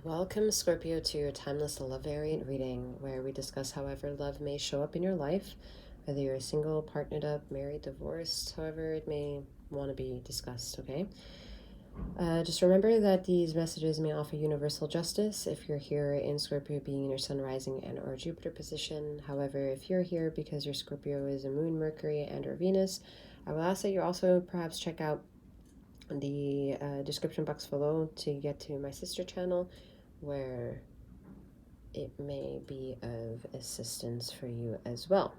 Welcome, Scorpio, to your timeless love variant reading, where we discuss however love may show up in your life, whether you're single, partnered up, married, divorced, however it may want to be discussed, okay? Just remember that these messages may offer universal justice if you're here in Scorpio being in your Sun, Rising, and or Jupiter position. However, if you're here because your Scorpio is a Moon, Mercury, and or Venus, I will ask that you also perhaps check out the description box below to get to my sister channel, where it may be of assistance for you as well.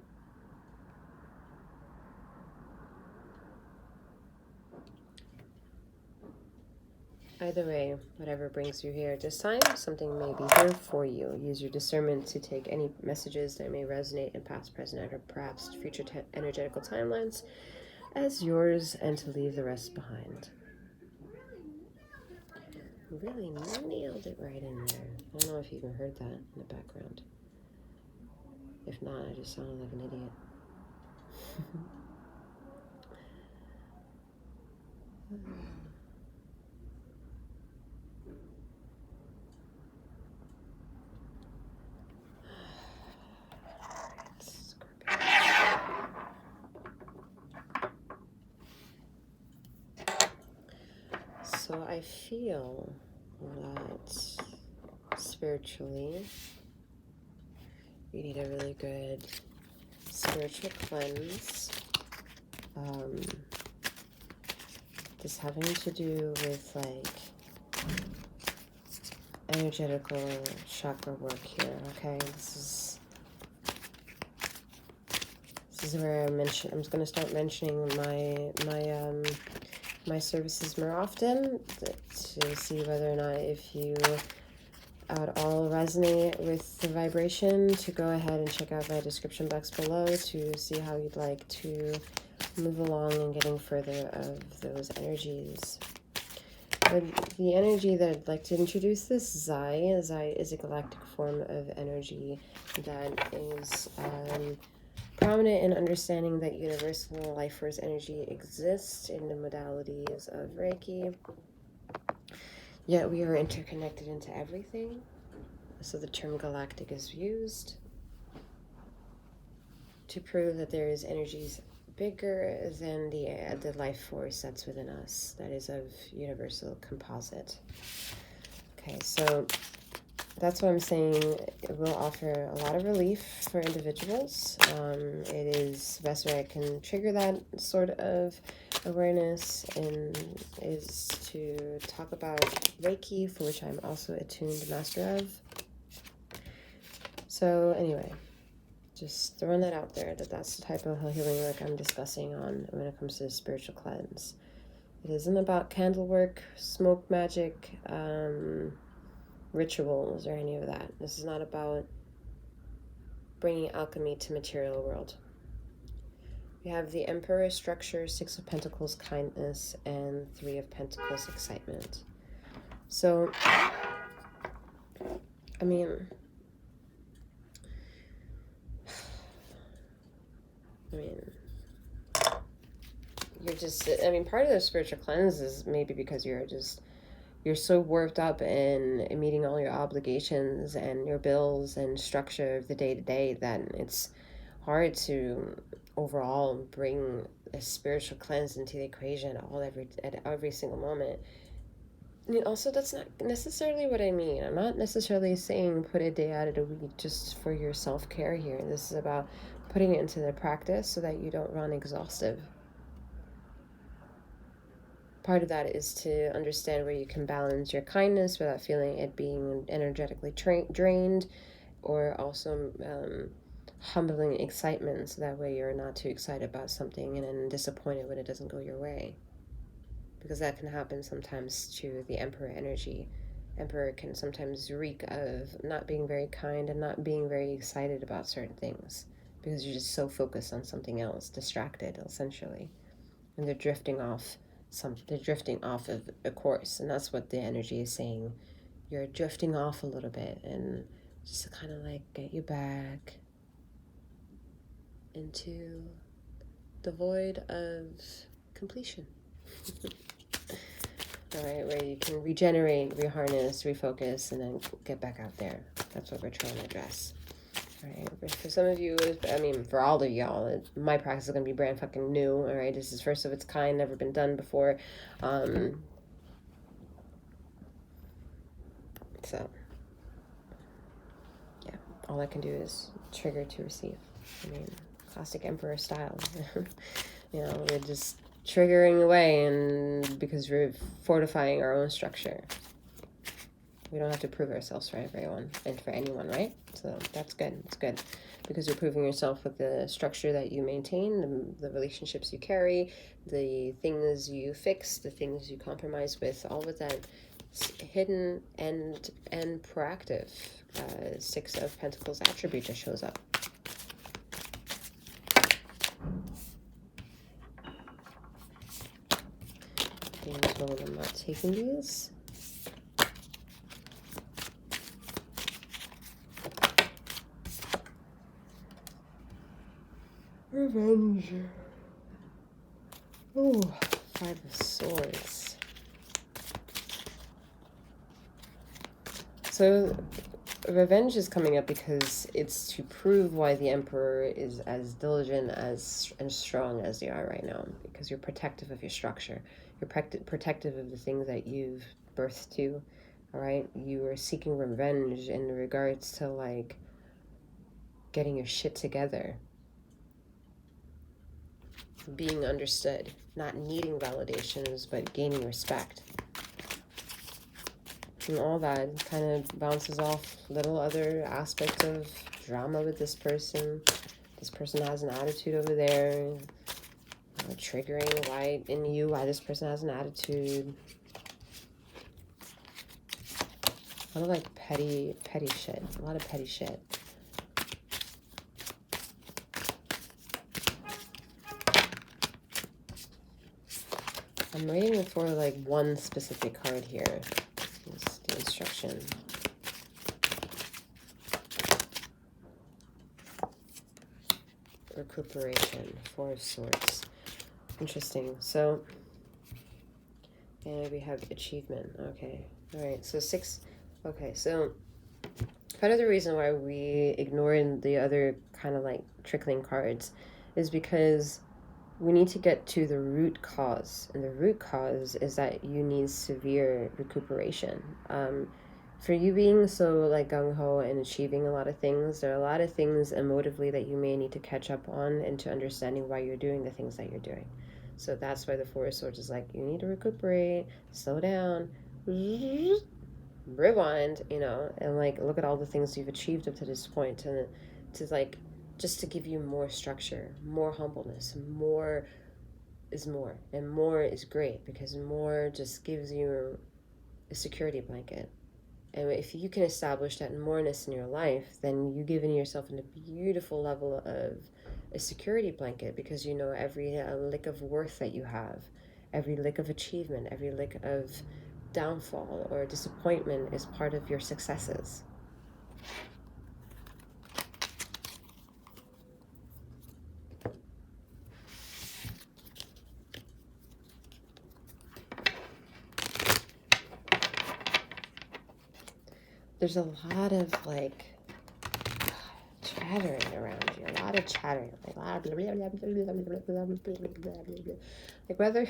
Either way, whatever brings you here at this time, something may be here for you. Use your discernment to take any messages that may resonate in past, present, or perhaps future energetical timelines as yours, and to leave the rest behind. Really nailed it right in there. I don't know if you even heard that in the background. If not, I just sounded like an idiot. So I feel that spiritually, you need a really good spiritual cleanse. This having to do with like energetical chakra work here, okay? This is where I'm going to start mentioning my services more often to see whether or not if you at all resonate with the vibration, to go ahead and check out my description box below to see how you'd like to move along in getting further of those energies. But the energy that I'd like to introduce this 𝗖 is a galactic form of energy that is prominent in understanding that universal life force energy exists in the modalities of Reiki. Yet we are interconnected into everything. So the term galactic is used to prove that there is energies bigger than the life force that's within us, that is of universal composite. Okay, so that's what I'm saying. It will offer a lot of relief for individuals. It is the best way I can trigger that sort of awareness and is to talk about Reiki, for which I'm also a tuned master of. So anyway, just throwing that out there, that's the type of healing work I'm discussing on when it comes to spiritual cleanse. It isn't about candle work, smoke magic, rituals, or any of that. This is not about bringing alchemy to material world. We have the Emperor structure, 6 of Pentacles, kindness, and 3 of Pentacles, excitement. So, I mean, you're just, part of the spiritual cleanse is maybe because you're so worked up in meeting all your obligations and your bills and structure of the day-to-day that it's hard to overall bring a spiritual cleanse into the equation at every single moment. And also, that's not necessarily what I mean. I'm not necessarily saying put a day out of the week just for your self-care here. This is about putting it into the practice so that you don't run exhaustive. Part of that is to understand where you can balance your kindness without feeling it being energetically drained, or also humbling excitement, so that way you're not too excited about something and then disappointed when it doesn't go your way. Because that can happen sometimes to the Emperor energy. Emperor can sometimes reek of not being very kind and not being very excited about certain things because you're just so focused on something else, distracted essentially, and they're drifting off of a course. And that's what the energy is saying. You're drifting off a little bit, and just to kind of like get you back into the void of completion. all right, where you can regenerate, reharness, refocus, and then get back out there. That's what we're trying to address. All right, for some of you, I mean, for all of y'all, my practice is going to be brand fucking new. All right, this is first of its kind, never been done before. So, yeah, all I can do is trigger to receive. I mean, classic emperor style. You know, we're just triggering away, and because we're fortifying our own structure. We don't have to prove ourselves for everyone and for anyone, right? So that's good. It's good because you're proving yourself with the structure that you maintain, the relationships you carry, the things you fix, the things you compromise with, all of that hidden and proactive. Six of Pentacles attribute just shows up. I'm not taking these. Revenge. Oh, Five of Swords. So revenge is coming up because it's to prove why the Emperor is as diligent and strong as they are right now, because you're protective of your structure. You're protective of the things that you've birthed to, all right? You are seeking revenge in regards to, like, getting your shit together. Being understood, not needing validations, but gaining respect. And all that kind of bounces off little other aspects of drama with this person. This person has an attitude over there, triggering why this person has an attitude. A lot of like petty shit. A lot of petty shit. I'm waiting for like one specific card here. It's the instruction. Recuperation, Four of Swords. Interesting. So, and we have achievement. Okay. All right. So 6. Okay. So part of the reason why we ignored the other kind of like trickling cards is because we need to get to the root cause. And the root cause is that you need severe recuperation. For you being so like gung-ho and achieving a lot of things, there are a lot of things emotively that you may need to catch up on into understanding why you're doing the things that you're doing. So that's why the Four of Swords is like, you need to recuperate, slow down, rewind, you know, and like look at all the things you've achieved up to this point, and to like just to give you more structure, more humbleness. More is more, and more is great because more just gives you a security blanket. And if you can establish that moreness in your life, then you're giving yourself a beautiful level of a security blanket, because you know every lick of worth that you have, every lick of achievement, every lick of downfall or disappointment is part of your successes. There's a lot of like chattering around you, a lot of chattering, like a lot of blah, blah, blah, blah, blah, blah, blah, blah, blah, blah. Like whether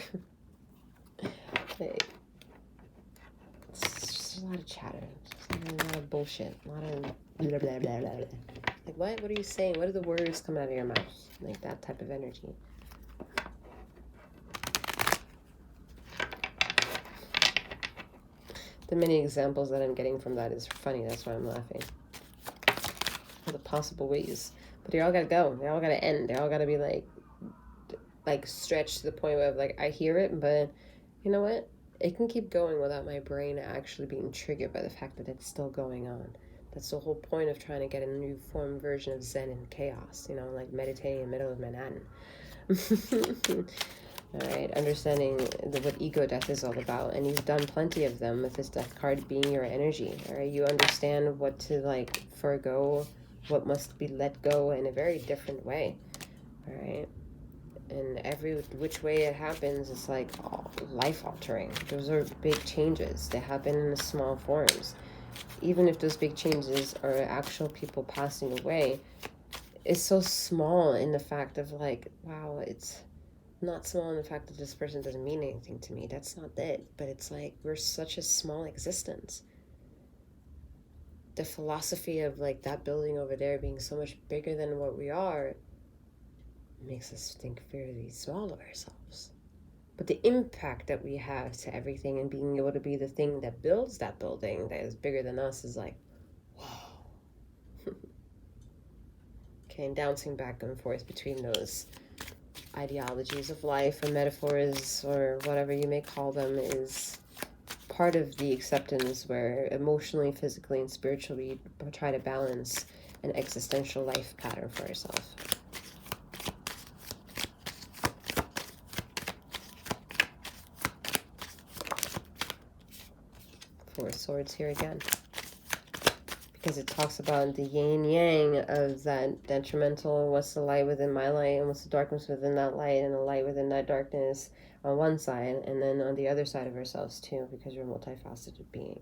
like it's just a lot of chatter, just a lot of bullshit, a lot of blah, blah, blah, blah, blah. Like what are you saying? What are the words coming out of your mouth? Like that type of energy. The many examples that I'm getting from that is funny. That's why I'm laughing. All the possible ways. But they all gotta go. They all gotta end. They all gotta be like stretched to the point where like I hear it, but you know what? It can keep going without my brain actually being triggered by the fact that it's still going on. That's the whole point of trying to get a new form version of Zen and chaos. You know, like meditating in the middle of Manhattan. All right, understanding what ego death is all about, and you've done plenty of them with this death card being your energy. All right, you understand what to like forego, what must be let go in a very different way. All right, And every which way it happens, it's like life altering. Those are big changes. They happen in the small forms. Even if those big changes are actual people passing away, it's so small in the fact of like, wow, it's not small in the fact that this person doesn't mean anything to me. That's not it. But it's like, we're such a small existence. The philosophy of like that building over there being so much bigger than what we are makes us think fairly small of ourselves. But the impact that we have to everything and being able to be the thing that builds that building that is bigger than us is like, whoa. Okay, and bouncing back and forth between those ideologies of life or metaphors or whatever you may call them is part of the acceptance where emotionally, physically, and spiritually we try to balance an existential life pattern for ourselves. 4 Swords here again, because it talks about the yin-yang of that detrimental, what's the light within my light and what's the darkness within that light, and the light within that darkness on one side, and then on the other side of ourselves too, because we're a multifaceted being.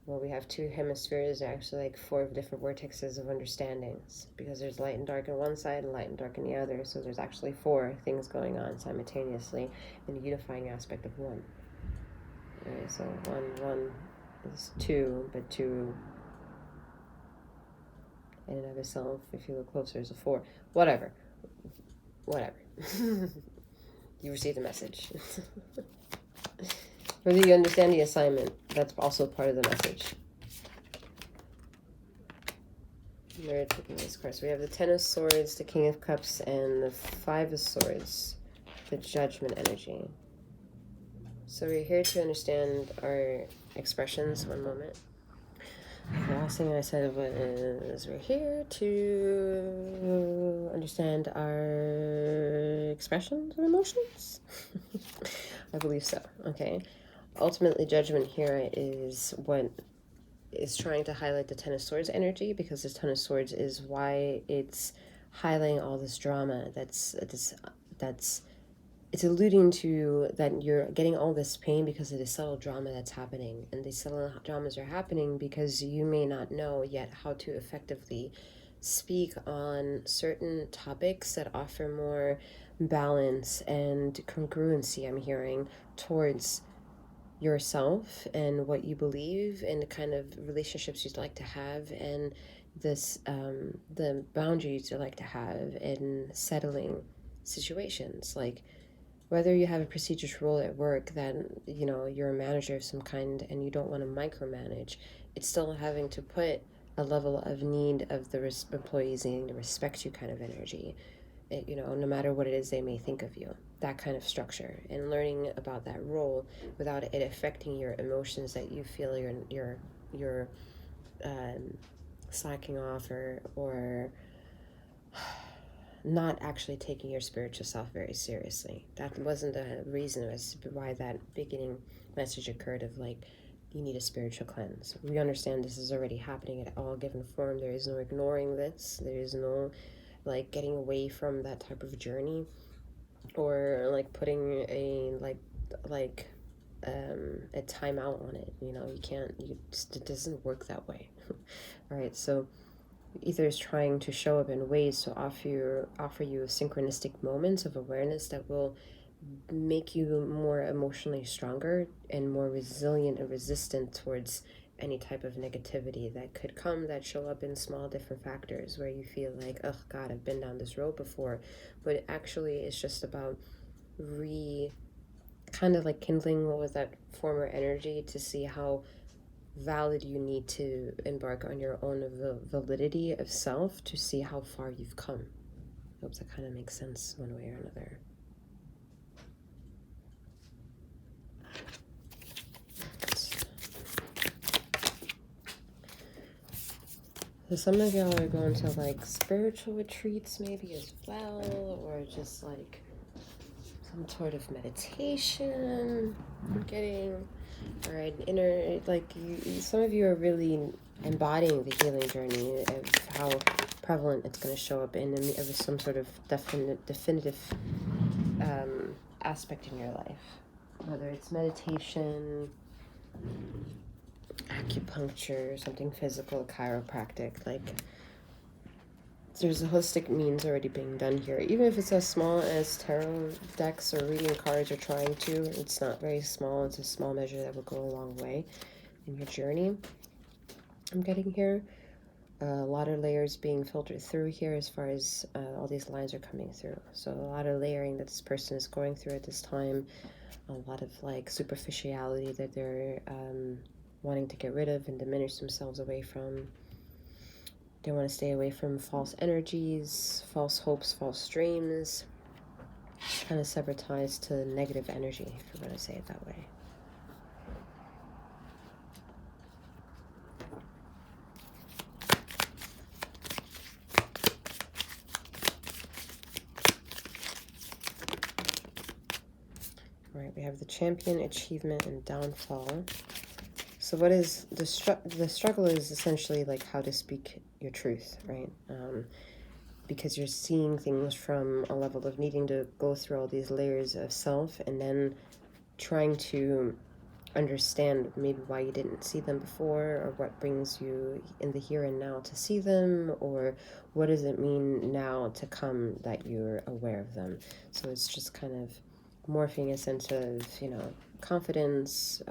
Well, we have 2 hemispheres, actually like 4 different vortexes of understandings, because there's light and dark on one side and light and dark on the other, so there's actually 4 things going on simultaneously in the unifying aspect of one. Right, so one is 2, but 2 in and of itself, if you look closer, is a 4. Whatever. You receive the message. Whether you understand the assignment, that's also part of the message. We're taking this card. So we have the 10 of Swords, the King of Cups, and the 5 of Swords, the Judgment energy. So we're here to understand our expressions. One moment. The last thing I said was we're here to understand our expressions or emotions. I believe so. Okay. Ultimately, Judgment here is what is trying to highlight the 10 of Swords energy, because this 10 of Swords is why it's highlighting all this drama that's it's alluding to that you're getting all this pain because of the subtle drama that's happening. And these subtle dramas are happening because you may not know yet how to effectively speak on certain topics that offer more balance and congruency, I'm hearing, towards yourself and what you believe and the kind of relationships you'd like to have, and this the boundaries you like to have in settling situations. Like, whether you have a prestigious role at work that, you know, you're a manager of some kind and you don't want to micromanage, it's still having to put a level of need of the employees needing to respect you kind of energy, you know, no matter what it is they may think of you, that kind of structure, and learning about that role without it affecting your emotions that you feel you're slacking off or not actually taking your spiritual self very seriously. That wasn't the reason as to why that beginning message occurred of like, you need a spiritual cleanse. We understand this is already happening at all given form. There is no ignoring this. There is no like getting away from that type of journey, or like putting a a timeout on it. You know, you can't, it doesn't work that way. All right, so either is trying to show up in ways to offer you synchronistic moments of awareness that will make you more emotionally stronger and more resilient and resistant towards any type of negativity that could come, that show up in small different factors where you feel like, oh God, I've been down this road before. But actually it's just about kind of like kindling with that former energy to see how valid you need to embark on your own validity of self to see how far you've come. I hope that kind of makes sense one way or another. So some of y'all are going to like spiritual retreats maybe as well, or just like some sort of meditation. I'm getting All right, some of you are really embodying the healing journey of how prevalent it's going to show up in some sort of definitive aspect in your life, whether it's meditation, acupuncture, something physical, chiropractic. Like, there's a holistic means already being done here, even if it's as small as tarot decks or reading cards or trying to. It's not very small. It's a small measure that will go a long way in your journey. I'm getting here a lot of layers being filtered through here as far as all these lines are coming through. So a lot of layering that this person is going through at this time, a lot of like superficiality that they're wanting to get rid of and diminish themselves away from. They want to stay away from false energies, false hopes, false dreams, kind of sever ties to negative energy, if you want to say it that way. All right, we have the champion, achievement, and downfall. So what is the struggle is essentially like how to speak your truth, right? Because you're seeing things from a level of needing to go through all these layers of self and then trying to understand maybe why you didn't see them before, or what brings you in the here and now to see them, or what does it mean now to come that you're aware of them. So it's just kind of morphing a sense of, confidence,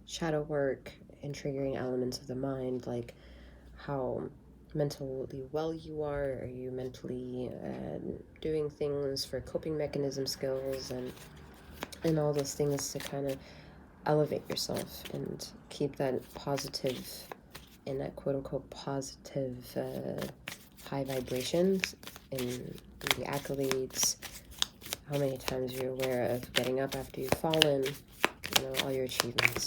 shadow work, and triggering elements of the mind, like how mentally well you are you mentally doing things for coping mechanism skills and all those things to kind of elevate yourself and keep that positive and that quote-unquote positive high vibrations in the accolades, how many times you're aware of getting up after you've fallen, all your achievements.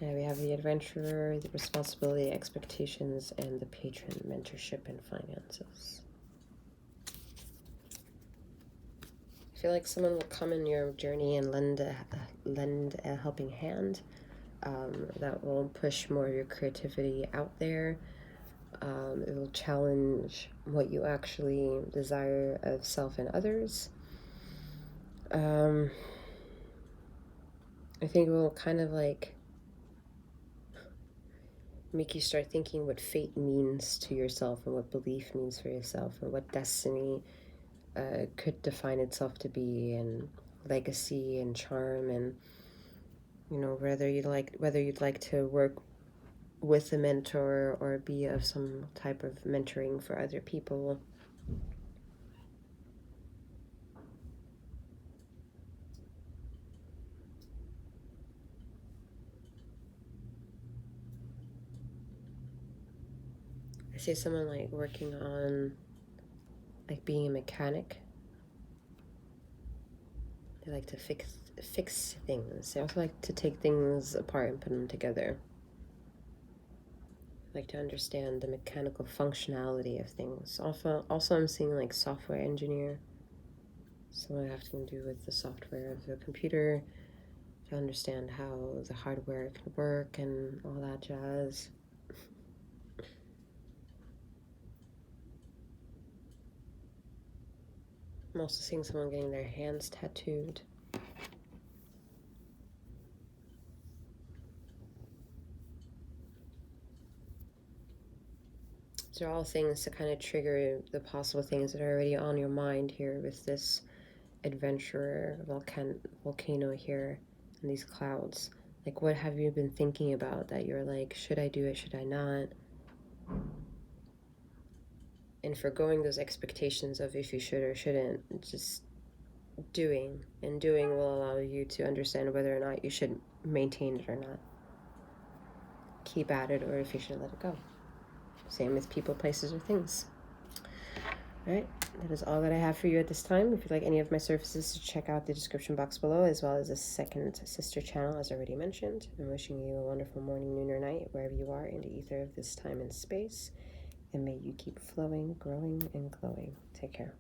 Now we have the adventurer, the responsibility, expectations, and the patron, mentorship, and finances. I feel like someone will come in your journey and lend a helping hand. That will push more of your creativity out there. It will challenge what you actually desire of self and others. I think it will kind of like make you start thinking what fate means to yourself and what belief means for yourself and what destiny could define itself to be, and legacy and charm, and whether you'd like to work with a mentor or be of some type of mentoring for other people. I see someone like working on like being a mechanic. They like to fix things. They also like to take things apart and put them together. They like to understand the mechanical functionality of things. Also I'm seeing like software engineer. Someone having to do with the software of the computer to understand how the hardware can work and all that jazz. I'm also seeing someone getting their hands tattooed. These are all things to kind of trigger the possible things that are already on your mind here with this adventurer volcano here and these clouds. Like, what have you been thinking about that you're like, should I do it, should I not? And forgoing those expectations of if you should or shouldn't, just doing. And doing will allow you to understand whether or not you should maintain it or not. Keep at it, or if you should let it go. Same with people, places, or things. All right, that is all that I have for you at this time. If you'd like any of my services, check out the description box below, as well as a second sister channel, as already mentioned. I'm wishing you a wonderful morning, noon, or night, wherever you are in the ether of this time and space. And may you keep flowing, growing, and glowing. Take care.